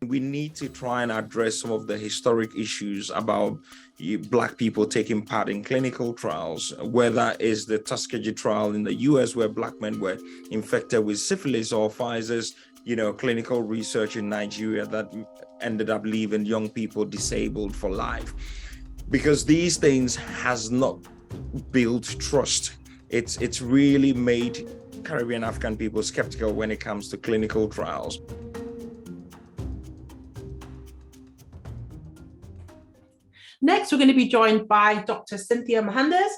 We need to try and address some of the historic issues about Black people taking part in clinical trials, whether it's the Tuskegee trial in the US where Black men were infected with syphilis, or Pfizer's, clinical research in Nigeria that ended up leaving young people disabled for life. Because these things has not built trust. It's really made Caribbean African people skeptical when it comes to clinical trials. Next, we're going to be joined by Dr. Cynthia Mohandas.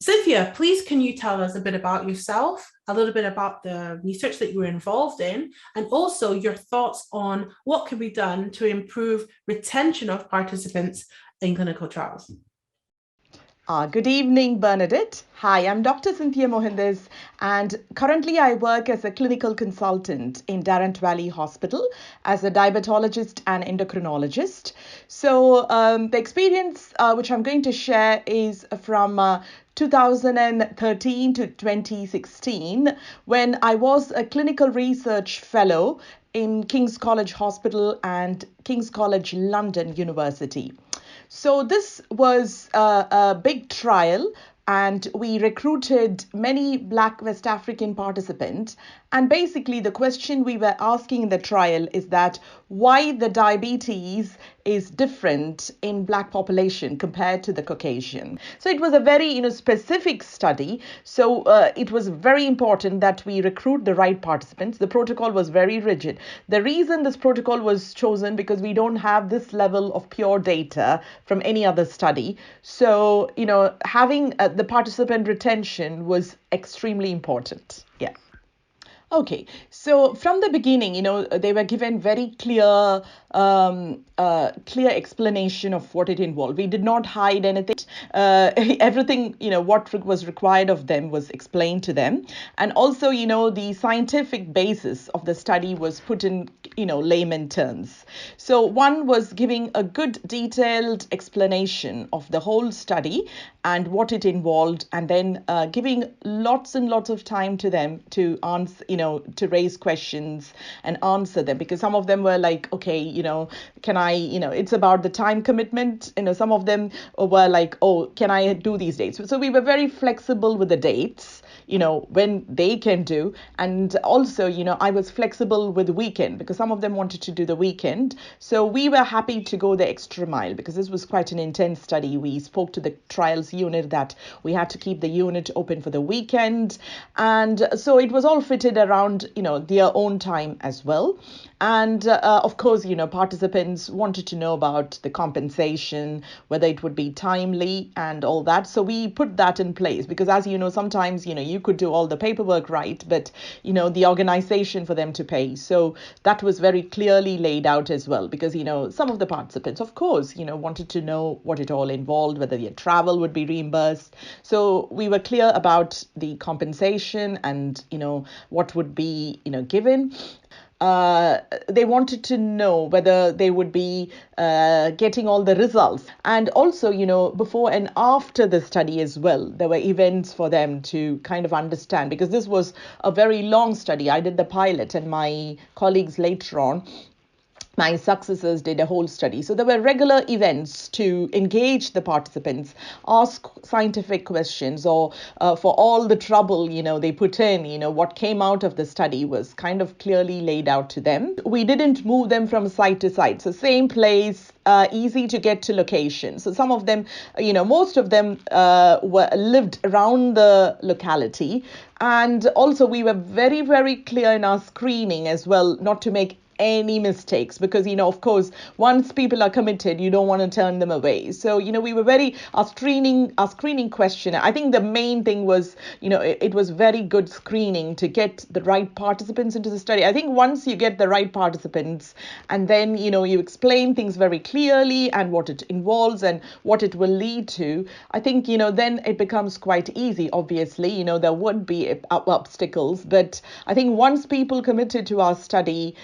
Cynthia, please can you tell us a bit about yourself, a little bit about the research that you were involved in, and also your thoughts on what can be done to improve retention of participants in clinical trials. Good evening, Bernadette. Hi, I'm Dr. Cynthia Mohandas, and currently I work as a clinical consultant in Darrant Valley Hospital as a diabetologist and endocrinologist. So the experience which I'm going to share is from 2013 to 2016, when I was a clinical research fellow in King's College Hospital and King's College London University. So this was a big trial, and we recruited many Black West African participants. And basically the question we were asking in the trial is that why the diabetes is different in Black population compared to the Caucasian. So it was a very specific study. So it was very important that we recruit the right participants. The protocol was very rigid. The reason this protocol was chosen because we don't have this level of pure data from any other study. So having the participant retention was extremely important. Yeah. Okay, so from the beginning, they were given very clear explanation of what it involved. We did not hide anything. Everything, what was required of them was explained to them. And also, the scientific basis of the study was put in, layman terms. So one was giving a good detailed explanation of the whole study and what it involved, and then giving lots and lots of time to them to answer, to raise questions and answer them, because some of them were like, okay, can I, it's about the time commitment. Some of them were like, oh, can I do these dates? So we were very flexible with the dates, when they can do. And also, I was flexible with the weekend because some of them wanted to do the weekend. So we were happy to go the extra mile because this was quite an intense study. We spoke to the trials unit that we had to keep the unit open for the weekend. And so it was all fitted around, their own time as well. And of course, participants wanted to know about the compensation, whether it would be timely and all that. So we put that in place because, as you know, sometimes, you could do all the paperwork right, but, the organization for them to pay. So that was very clearly laid out as well because, some of the participants, of course, wanted to know what it all involved, whether their travel would be reimbursed. So we were clear about the compensation and, what would be, given. They wanted to know whether they would be getting all the results. And also, before and after the study as well, there were events for them to kind of understand, because this was a very long study. I did the pilot and my colleagues later on, my successors, did a whole study. So there were regular events to engage the participants, ask scientific questions, or for all the trouble, they put in, what came out of the study was kind of clearly laid out to them. We didn't move them from site to site. So same place, easy to get to location. So some of them, most of them lived around the locality. And also we were very, very clear in our screening as well, not to make any mistakes, because of course once people are committed, you don't want to turn them away. So we were our screening question, I think the main thing was it was very good screening to get the right participants into the study. I think once you get the right participants and then you explain things very clearly and what it involves and what it will lead to, I think then it becomes quite easy. Obviously there would be obstacles, but I think once people committed to our study,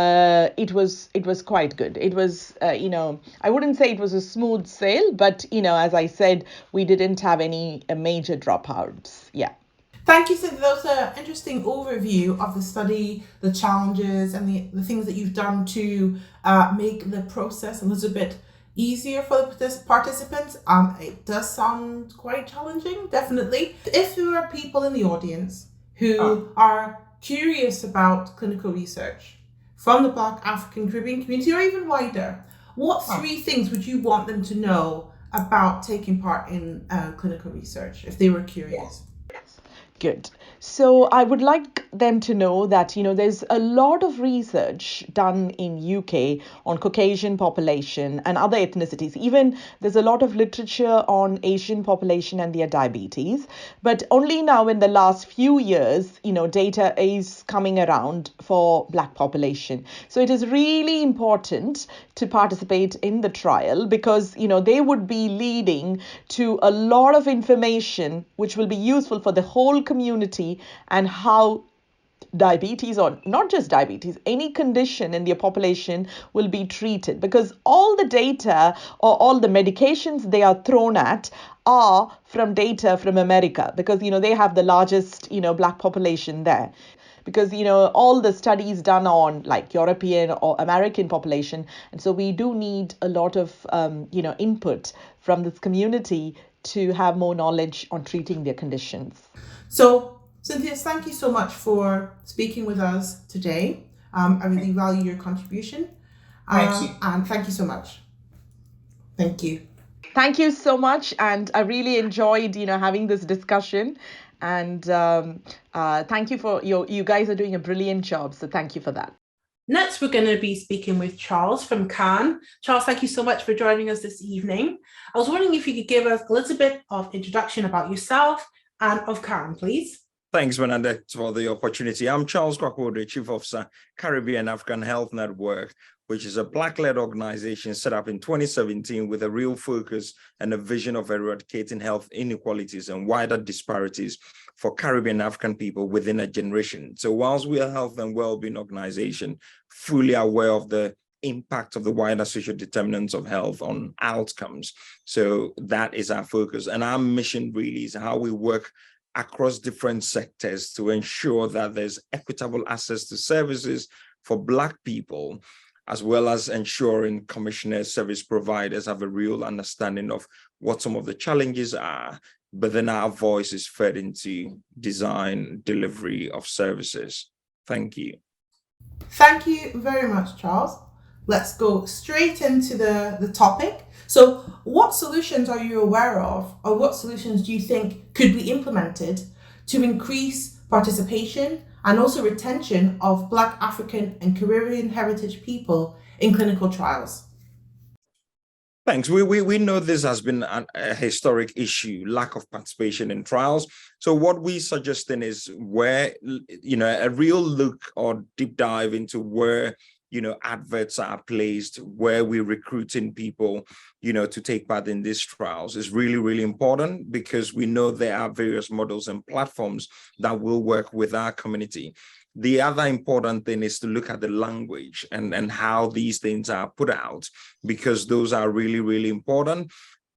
it was quite good. It was, I wouldn't say it was a smooth sail, but, as I said, we didn't have any major dropouts. Yeah. Thank you, Cynthia. That was an interesting overview of the study, the challenges, and the things that you've done to make the process a little bit easier for the participants. It does sound quite challenging, definitely. If there are people in the audience who are curious about clinical research from the Black African Caribbean community or even wider, what three things would you want them to know about taking part in clinical research if they were curious? Good. So I would like them to know that, there's a lot of research done in UK on Caucasian population and other ethnicities. Even there's a lot of literature on Asian population and their diabetes. But only now in the last few years, data is coming around for Black population. So it is really important to participate in the trial because, they would be leading to a lot of information which will be useful for the whole community and how diabetes, or not just diabetes, any condition in their population will be treated, because all the data or all the medications they are thrown at are from data from America, because they have the largest Black population there, because all the studies done on like European or American population, and so we do need a lot of input from this community to have more knowledge on treating their conditions. So, Cynthia, thank you so much for speaking with us today. I really value your contribution. Thank you. And thank you so much. Thank you. Thank you so much. And I really enjoyed, having this discussion. And thank you for you guys are doing a brilliant job. So thank you for that. Next, we're going to be speaking with Charles from Cannes. Charles, thank you so much for joining us this evening. I was wondering if you could give us a little bit of introduction about yourself and of Cannes, please. Thanks, Annette, for the opportunity. I'm Charles Kwaku-Odoi, Chief Officer, Caribbean African Health Network, which is a Black-led organization set up in 2017 with a real focus and a vision of eradicating health inequalities and wider disparities for Caribbean African people within a generation. So whilst we are a health and well-being organization, fully aware of the impact of the wider social determinants of health on outcomes. So that is our focus. And our mission really is how we work across different sectors to ensure that there's equitable access to services for Black people, as well as ensuring commissioners, service providers have a real understanding of what some of the challenges are, but then our voice is fed into design, delivery of services. Thank you. Thank you very much, Charles. Let's go straight into the topic. So what solutions are you aware of, or what solutions do you think could be implemented to increase participation and also retention of Black African and Caribbean heritage people in clinical trials? Thanks. We know this has been a historic issue, lack of participation in trials. So what we suggesting is where, a real look or deep dive into where, adverts are placed, where we're recruiting people, to take part in these trials is really, really important, because we know there are various models and platforms that will work with our community. The other important thing is to look at the language and how these things are put out, because those are really, really important.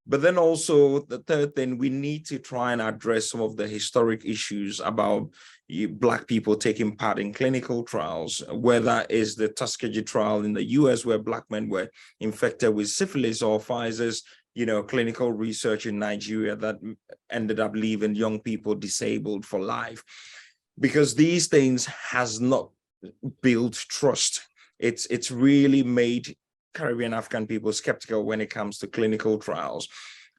But then also the third thing, we need to try and address some of the historic issues about Black people taking part in clinical trials, whether it's the Tuskegee trial in the US where Black men were infected with syphilis, or Pfizer's, clinical research in Nigeria that ended up leaving young people disabled for life. Because these things has not built trust. It's really made Caribbean African people skeptical when it comes to clinical trials.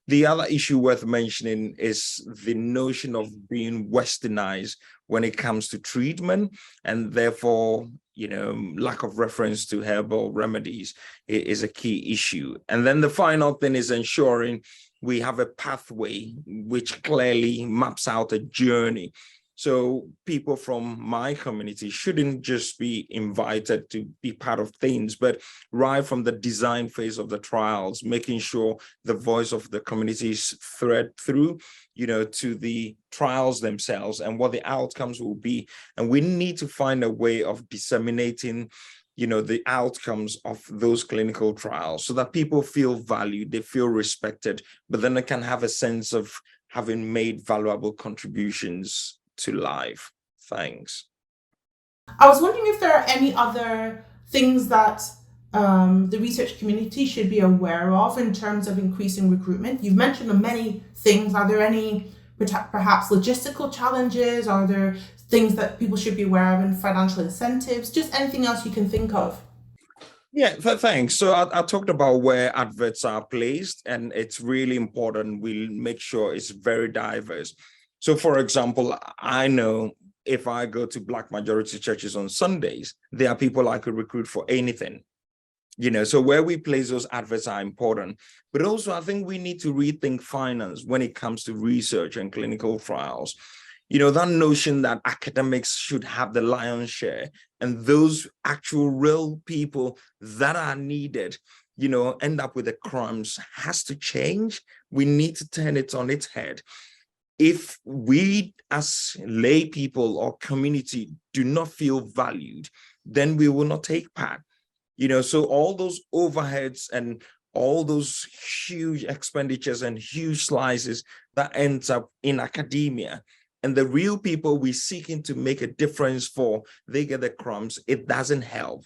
The other issue worth mentioning is the notion of being westernized when it comes to treatment, and therefore, lack of reference to herbal remedies is a key issue. And then the final thing is ensuring we have a pathway which clearly maps out a journey. So people from my community shouldn't just be invited to be part of things, but right from the design phase of the trials, making sure the voice of the community is thread through, to the trials themselves and what the outcomes will be. And we need to find a way of disseminating, the outcomes of those clinical trials so that people feel valued, they feel respected, but then they can have a sense of having made valuable contributions to life. Thanks. I was wondering if there are any other things that the research community should be aware of in terms of increasing recruitment. You've mentioned many things. Are there any perhaps logistical challenges? Are there things that people should be aware of in financial incentives? Just anything else you can think of? Yeah, thanks. So I talked about where adverts are placed, and it's really important we make sure it's very diverse. So, for example, I know if I go to Black majority churches on Sundays, there are people I could recruit for anything. So where we place those adverts are important. But also, I think we need to rethink finance when it comes to research and clinical trials. That notion that academics should have the lion's share and those actual real people that are needed, end up with the crumbs has to change. We need to turn it on its head. If we as lay people or community do not feel valued, then we will not take part. So all those overheads and all those huge expenditures and huge slices that ends up in academia, and the real people we seeking to make a difference for, they get the crumbs. It doesn't help.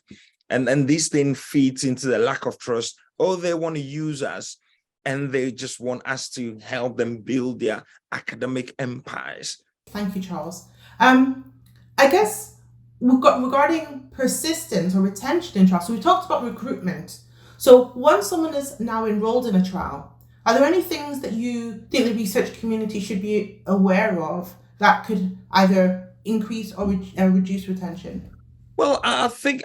And this thing feeds into the lack of trust. Oh, they want to use us, and they just want us to help them build their academic empires. Thank you, Charles. I guess regarding persistence or retention in trials, so we talked about recruitment. So once someone is now enrolled in a trial, are there any things that you think the research community should be aware of that could either increase or reduce retention? Well, I think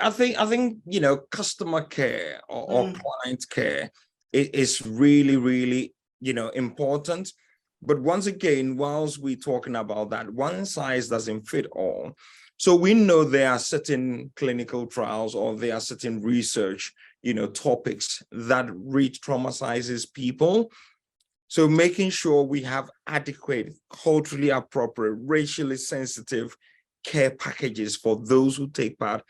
customer care or client care is really, really important. But once again, whilst we're talking about that, one size doesn't fit all. So we know there are certain clinical trials or there are certain research, topics that re-traumatizes people. So making sure we have adequate, culturally appropriate, racially sensitive care packages for those who take part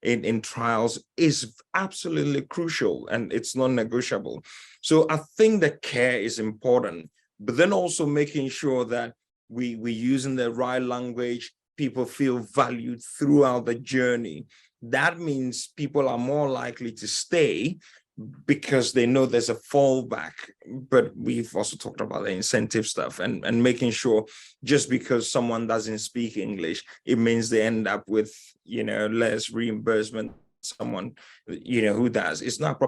in trials is absolutely crucial, and it's non-negotiable. So I think the care is important, but then also making sure that we're using the right language, people feel valued throughout the journey. That means people are more likely to stay because they know there's a fallback. But we've also talked about the incentive stuff and making sure just because someone doesn't speak English, it means they end up with, less reimbursement. Someone, who does. It's not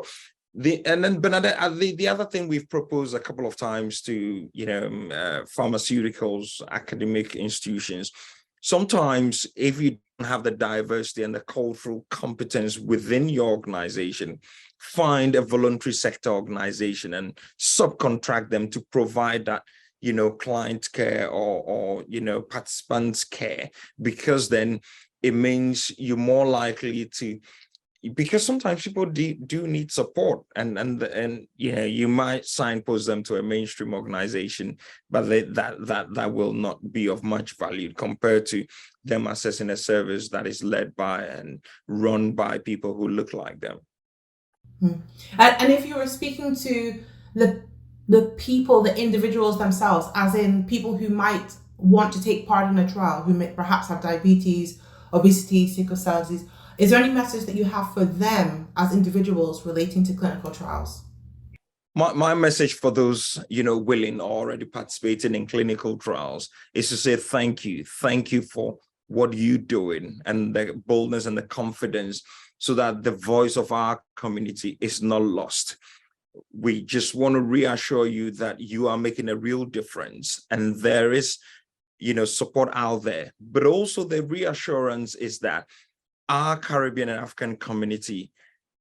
the other thing we've proposed a couple of times to, pharmaceuticals, academic institutions. Sometimes if you don't have the diversity and the cultural competence within your organization, find a voluntary sector organization and subcontract them to provide that, client care or participants care, because then it means you're more likely to, because sometimes people do need support, and you might signpost them to a mainstream organization, but that will not be of much value compared to them accessing a service that is led by and run by people who look like them. And if you were speaking to the people, the individuals themselves, as in people who might want to take part in a trial, who may perhaps have diabetes, obesity, sickle cell disease, is there any message that you have for them as individuals relating to clinical trials? My message for those, willing or already participating in clinical trials is to say thank you. Thank you for what you're doing and the boldness and the confidence, so that the voice of our community is not lost. We just want to reassure you that you are making a real difference, and there is, support out there. But also the reassurance is that our Caribbean and African community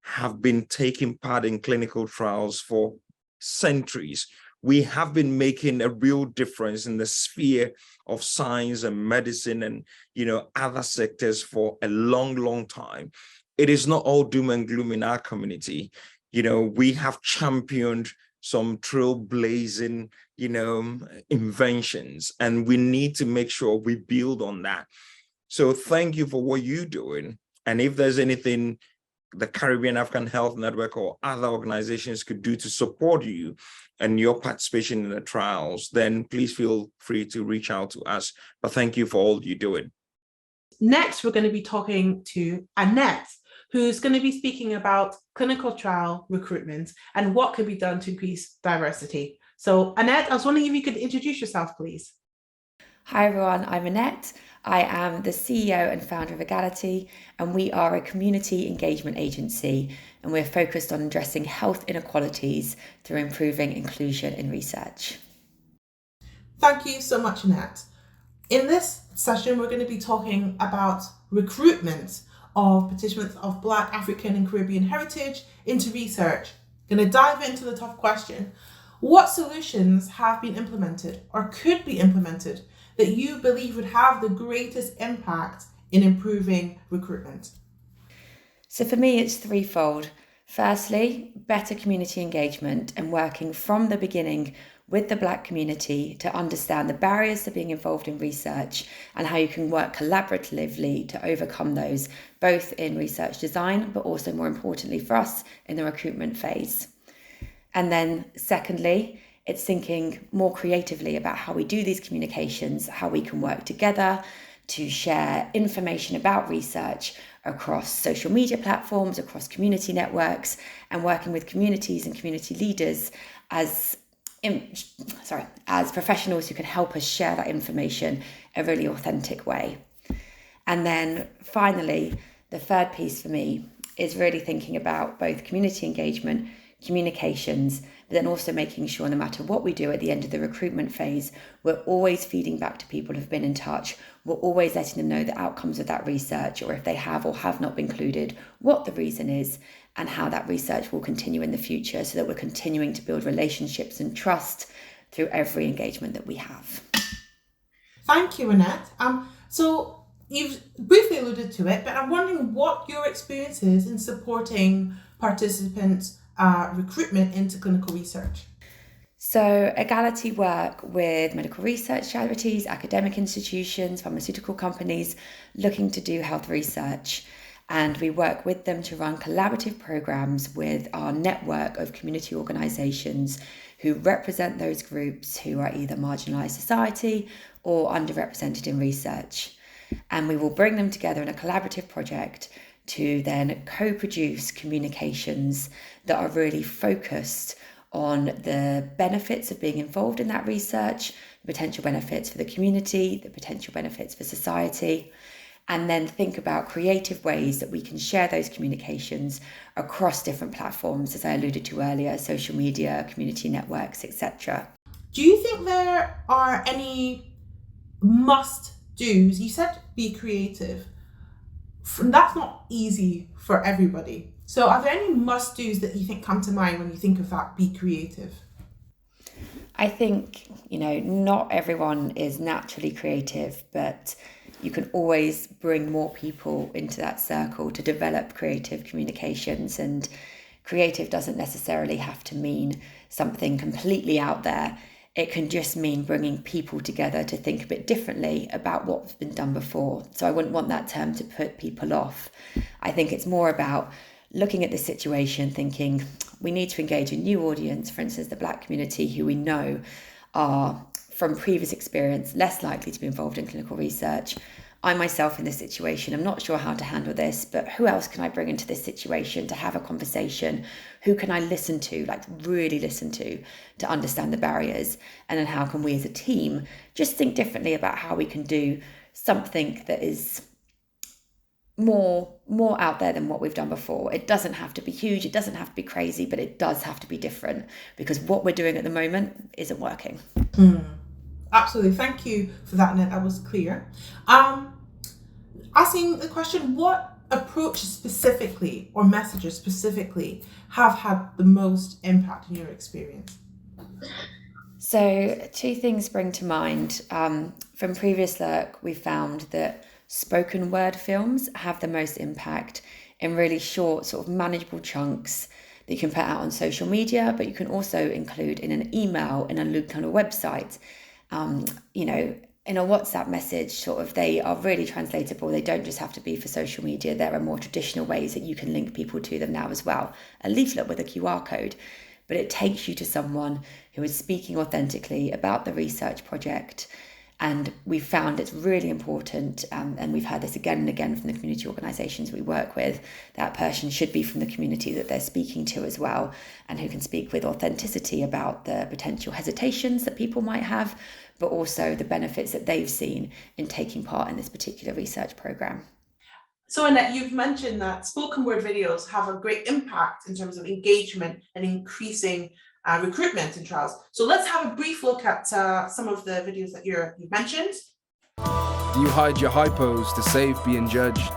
have been taking part in clinical trials for centuries. We have been making a real difference in the sphere of science and medicine and, other sectors for a long, long time. It is not all doom and gloom in our community. We have championed some trailblazing, inventions, and we need to make sure we build on that. So thank you for what you're doing. And if there's anything the Caribbean African Health Network or other organizations could do to support you and your participation in the trials, then please feel free to reach out to us. But thank you for all you're doing. Next, we're going to be talking to Annette, who's going to be speaking about clinical trial recruitment and what can be done to increase diversity. So Annette, I was wondering if you could introduce yourself, please. Hi everyone, I'm Annette. I am the CEO and founder of Egality, and we are a community engagement agency, and we're focused on addressing health inequalities through improving inclusion in research. Thank you so much, Annette. In this session, we're going to be talking about recruitment of participants of Black, African and Caribbean heritage into research. Going to dive into the tough question. What solutions have been implemented or could be implemented that you believe would have the greatest impact in improving recruitment? So for me, it's threefold. Firstly, better community engagement and working from the beginning with the Black community to understand the barriers to being involved in research and how you can work collaboratively to overcome those, both in research design, but also more importantly for us in the recruitment phase. And then secondly, it's thinking more creatively about how we do these communications, how we can work together to share information about research across social media platforms, across community networks, and working with communities and community leaders as professionals who can help us share that information in a really authentic way. And then finally, the third piece for me is really thinking about both community engagement, communications, but then also making sure no matter what we do at the end of the recruitment phase, we're always feeding back to people who've been in touch. We're always letting them know the outcomes of that research, or if they have or have not been included, what the reason is, and how that research will continue in the future so that we're continuing to build relationships and trust through every engagement that we have. Thank you, Annette. So you've briefly alluded to it, but I'm wondering what your experience is in supporting participants' recruitment into clinical research. So Egality work with medical research charities, academic institutions, pharmaceutical companies looking to do health research. And we work with them to run collaborative programs with our network of community organisations who represent those groups who are either marginalised society or underrepresented in research. And we will bring them together in a collaborative project to then co-produce communications that are really focused on the benefits of being involved in that research, the potential benefits for the community, the potential benefits for society, and then think about creative ways that we can share those communications across different platforms, as I alluded to earlier, social media, community networks, etc. Do you think there are any must-dos? You said be creative. That's not easy for everybody. So are there any must-dos that you think come to mind when you think of that, be creative? I think, not everyone is naturally creative, but you can always bring more people into that circle to develop creative communications. And creative doesn't necessarily have to mean something completely out there. It can just mean bringing people together to think a bit differently about what's been done before. So I wouldn't want that term to put people off. I think it's more about looking at the situation, thinking we need to engage a new audience, for instance, the Black community, who we know are, from previous experience, less likely to be involved in clinical research. I myself in this situation, I'm not sure how to handle this, but who else can I bring into this situation to have a conversation? Who can I listen to, really listen to understand the barriers? And then how can we as a team just think differently about how we can do something that is more out there than what we've done before. It doesn't have to be huge, it doesn't have to be crazy, but it does have to be different, because what we're doing at the moment isn't working. Absolutely. Thank you for that, Annette. That was clear. Asking the question, what approaches specifically or messages specifically have had the most impact in your experience? So 2 things spring to mind. From previous work, we found that spoken word films have the most impact in really short, sort of manageable chunks that you can put out on social media, but you can also include in an email, in a kind of website. in a WhatsApp message, sort of, they are really translatable. They don't just have to be for social media. There are more traditional ways that you can link people to them now as well. A leaflet with a QR code, but it takes you to someone who is speaking authentically about the research project. And we found it's really important, and we've heard this again and again from the community organisations we work with, that person should be from the community that they're speaking to as well, and who can speak with authenticity about the potential hesitations that people might have, but also the benefits that they've seen in taking part in this particular research programme. So Annette, you've mentioned that spoken word videos have a great impact in terms of engagement and increasing recruitment in trials. So let's have a brief look at some of the videos that you've mentioned. Do you hide your hypos to save being judged?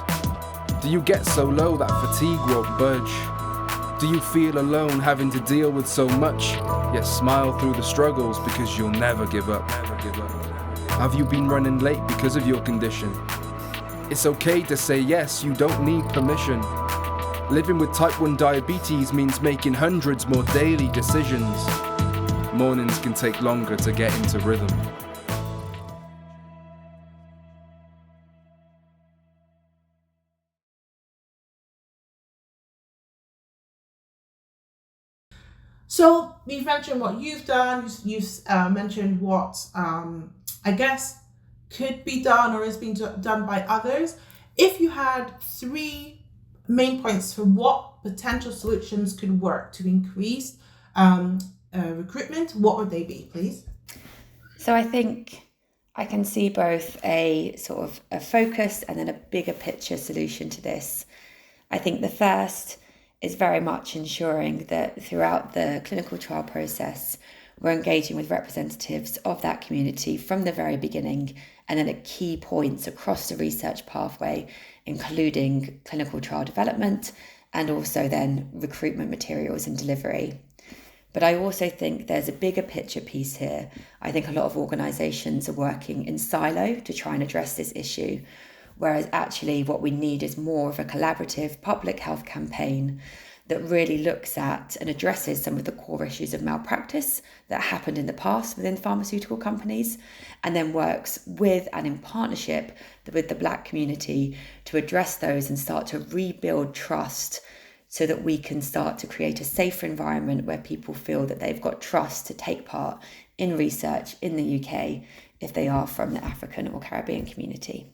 Do you get so low that fatigue won't budge? Do you feel alone having to deal with so much, yet smile through the struggles because you'll never give up? Have you been running late because of your condition? It's okay to say yes, you don't need permission. Living with type 1 diabetes means making hundreds more daily decisions. Mornings can take longer to get into rhythm. So we've mentioned what you've done, you've mentioned what I guess could be done or is being done by others. If you had 3 main points for what potential solutions could work to increase recruitment, what would they be, please? So I think I can see both a sort of a focus and then a bigger picture solution to this. I think the first is very much ensuring that throughout the clinical trial process, we're engaging with representatives of that community from the very beginning, and then at key points across the research pathway, including clinical trial development and also then recruitment materials and delivery. But I also think there's a bigger picture piece here. I think a lot of organisations are working in silo to try and address this issue, whereas actually what we need is more of a collaborative public health campaign that really looks at and addresses some of the core issues of malpractice that happened in the past within pharmaceutical companies, and then works with and in partnership with the Black community to address those and start to rebuild trust so that we can start to create a safer environment where people feel that they've got trust to take part in research in the UK if they are from the African or Caribbean community.